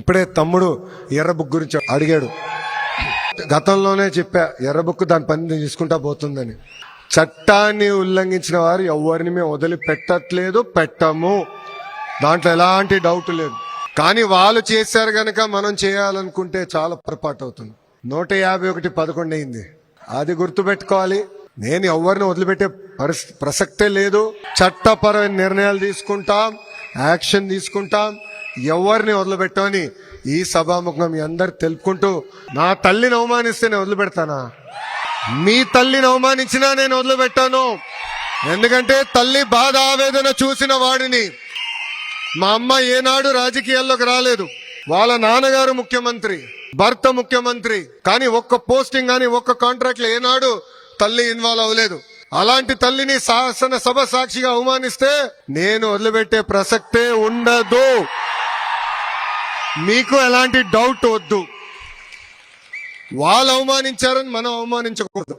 ఇప్పుడే తమ్ముడు ఎర్ర బుక్ గురించి అడిగాడు. గతంలోనే చెప్పా, ఎర్ర బుక్ దాని పని తీసుకుంటా పోతుందని. చట్టాన్ని ఉల్లంఘించిన వారు ఎవరిని మేము వదిలిపెట్టట్లేదు, పెట్టము. దాంట్లో ఎలాంటి డౌట్ లేదు. కానీ వాళ్ళు చేశారు గనక మనం చేయాలనుకుంటే చాలా పొరపాటు అవుతుంది. 151-11 అయింది. అది గుర్తుపెట్టుకోవాలి. నేను ఎవరిని వదిలిపెట్టే ప్రసక్తే లేదు. చట్టపరమైన నిర్ణయాలు తీసుకుంటాం, యాక్షన్ తీసుకుంటాం. ఎవరిని వదిలిపెట్టమని ఈ సభాముఖం మీ అందరు తెలుపుకుంటూ, నా తల్లిని అవమానిస్తే నేను వదిలిపెడతానా? మీ తల్లిని అవమానించినా నేను వదిలిపెట్టాను. ఎందుకంటే తల్లి బాధ ఆవేదన చూసిన వాడిని. మా అమ్మ ఏనాడు రాజకీయాల్లోకి రాలేదు. వాళ్ళ నాన్నగారు ముఖ్యమంత్రి, భర్త ముఖ్యమంత్రి. కానీ ఒక్క పోస్టింగ్ కానీ ఒక్క కాంట్రాక్ట్ లో ఏనాడు తల్లి ఇన్వాల్వ్ అవ్వలేదు. అలాంటి తల్లిని శాసనసభ సాక్షిగా అవమానిస్తే నేను వదిలిపెట్టే ప్రసక్తే ఉండదు. మీకు ఎలాంటి డౌట్ వద్దు. వాళ్ళు అవమానించారని మనం అవమానించకూడదు.